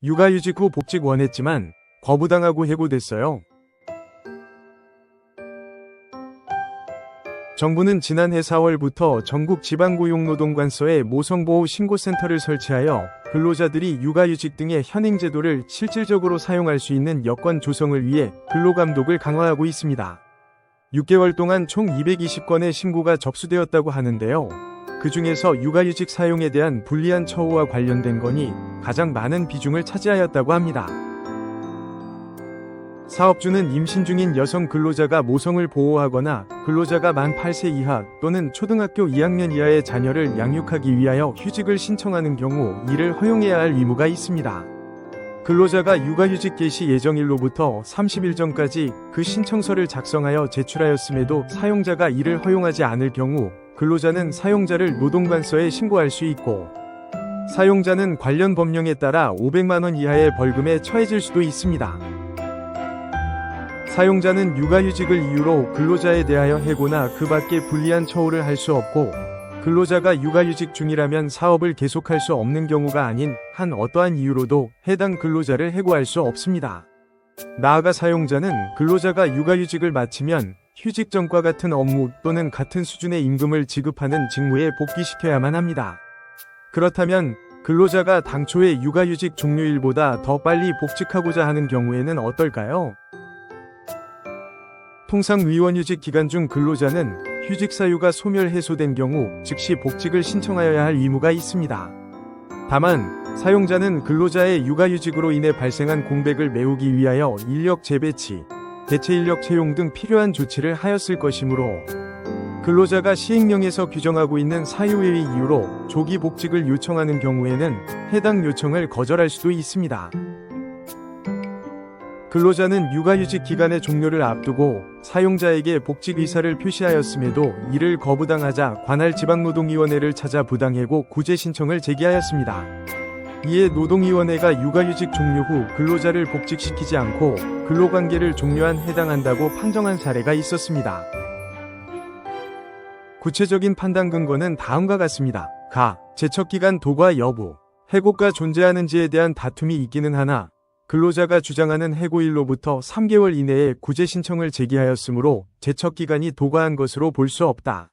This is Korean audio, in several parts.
육아휴직 후 복직 원했지만 거부당하고 해고됐어요. 정부는 지난해 4월부터 전국 지방고용노동관서에 모성보호 신고센터를 설치하여 근로자들이 육아휴직 등의 현행제도를 실질적으로 사용할 수 있는 여건 조성을 위해 근로감독을 강화하고 있습니다. 6개월 동안 총 220건의 신고가 접수되었다고 하는데요. 그 중에서 육아휴직 사용에 대한 불리한 처우와 관련된 건이 가장 많은 비중을 차지하였다고 합니다. 사업주는 임신 중인 여성 근로자가 모성을 보호하거나 근로자가 만 8세 이하 또는 초등학교 2학년 이하의 자녀를 양육하기 위하여 휴직을 신청하는 경우 이를 허용해야 할 의무가 있습니다. 근로자가 육아휴직 개시 예정일로부터 30일 전까지 그 신청서를 작성하여 제출하였음에도 사용자가 이를 허용하지 않을 경우 근로자는 사용자를 노동관서에 신고할 수 있고 사용자는 관련 법령에 따라 500만 원 이하의 벌금에 처해질 수도 있습니다. 사용자는 육아휴직을 이유로 근로자에 대하여 해고나 그 밖의 불리한 처우를 할 수 없고 근로자가 육아휴직 중이라면 사업을 계속할 수 없는 경우가 아닌 한 어떠한 이유로도 해당 근로자를 해고할 수 없습니다. 나아가 사용자는 근로자가 육아휴직을 마치면 휴직 전과 같은 업무 또는 같은 수준의 임금을 지급하는 직무에 복귀시켜야만 합니다. 그렇다면 근로자가 당초의 육아휴직 종료일보다 더 빨리 복직하고자 하는 경우에는 어떨까요? 통상 위원휴직 기간 중 근로자는 휴직 사유가 소멸 해소된 경우 즉시 복직을 신청하여야 할 의무가 있습니다. 다만 사용자는 근로자의 육아휴직으로 인해 발생한 공백을 메우기 위하여 인력 재배치, 대체 인력 채용 등 필요한 조치를 하였을 것이므로 근로자가 시행령에서 규정하고 있는 사유외의 이유로 조기 복직을 요청하는 경우에는 해당 요청을 거절할 수도 있습니다. 근로자는 육아휴직 기간의 종료를 앞두고 사용자에게 복직 의사를 표시하였음에도 이를 거부당하자 관할 지방노동위원회를 찾아 부당해고 구제 신청을 제기하였습니다. 이에 노동위원회가 육아휴직 종료 후 근로자를 복직시키지 않고 근로관계를 종료한 해당한다고 판정한 사례가 있었습니다. 구체적인 판단 근거는 다음과 같습니다. 제척기간 도과 여부, 해고가 존재하는지에 대한 다툼이 있기는 하나 근로자가 주장하는 해고일로부터 3개월 이내에 구제 신청을 제기하였으므로 제척기간이 도과한 것으로 볼 수 없다.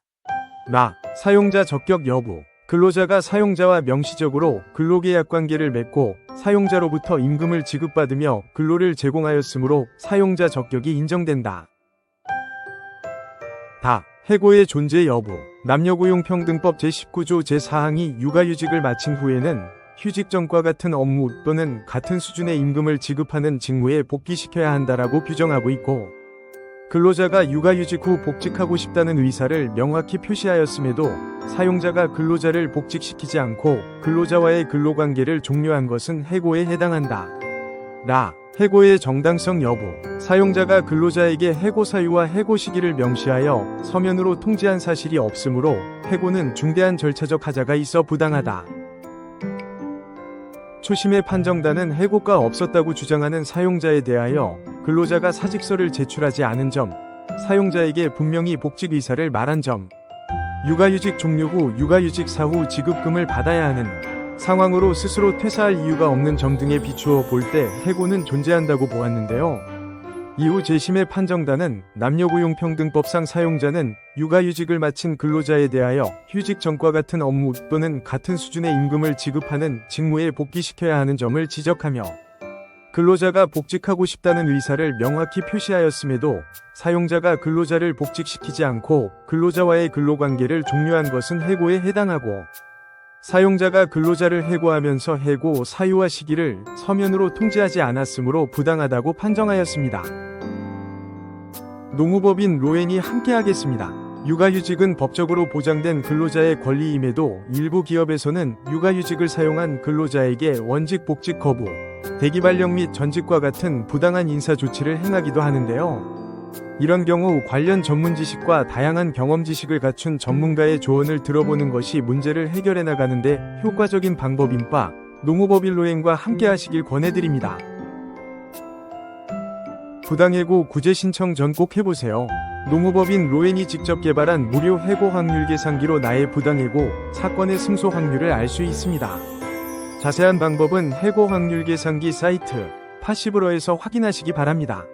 사용자 적격 여부, 근로자가 사용자와 명시적으로 근로계약 관계를 맺고 사용자로부터 임금을 지급받으며 근로를 제공하였으므로 사용자 적격이 인정된다. 해고의 존재 여부, 남녀고용평등법 제19조 제4항이 육아휴직을 마친 후에는 휴직 전과 같은 업무 또는 같은 수준의 임금을 지급하는 직무에 복귀시켜야 한다라고 규정하고 있고 근로자가 육아휴직 후 복직하고 싶다는 의사를 명확히 표시하였음에도 사용자가 근로자를 복직시키지 않고 근로자와의 근로관계를 종료한 것은 해고에 해당한다. 해고의 정당성 여부, 사용자가 근로자에게 해고 사유와 해고 시기를 명시하여 서면으로 통지한 사실이 없으므로 해고는 중대한 절차적 하자가 있어 부당하다. 초심의 판정단은 해고가 없었다고 주장하는 사용자에 대하여 근로자가 사직서를 제출하지 않은 점, 사용자에게 분명히 복직 의사를 말한 점, 육아휴직 종료 후 육아휴직 사후 지급금을 받아야 하는 상황으로 스스로 퇴사할 이유가 없는 점 등에 비추어 볼 때 해고는 존재한다고 보았는데요. 이후 재심의 판정단은 남녀고용평등법상 사용자는 육아휴직을 마친 근로자에 대하여 휴직 전과 같은 업무 또는 같은 수준의 임금을 지급하는 직무에 복귀시켜야 하는 점을 지적하며 근로자가 복직하고 싶다는 의사를 명확히 표시하였음에도 사용자가 근로자를 복직시키지 않고 근로자와의 근로관계를 종료한 것은 해고에 해당하고 사용자가 근로자를 해고하면서 해고 사유와 시기를 서면으로 통지하지 않았으므로 부당하다고 판정하였습니다. 노무법인 로엔이 함께하겠습니다. 육아휴직은 법적으로 보장된 근로자의 권리임에도 일부 기업에서는 육아휴직을 사용한 근로자에게 원직 복직 거부, 대기 발령 및 전직과 같은 부당한 인사 조치를 행하기도 하는데요. 이런 경우 관련 전문 지식과 다양한 경험 지식을 갖춘 전문가의 조언을 들어보는 것이 문제를 해결해 나가는데 효과적인 방법인 바 노무법인 로엔과 함께하시길 권해드립니다. 부당해고 구제 신청 전 꼭 해보세요. 노무법인 로엔이 직접 개발한 무료 해고 확률 계산기로 나의 부당해고 사건의 승소 확률을 알 수 있습니다. 자세한 방법은 해고 확률 계산기 사이트 파시브로에서 확인하시기 바랍니다.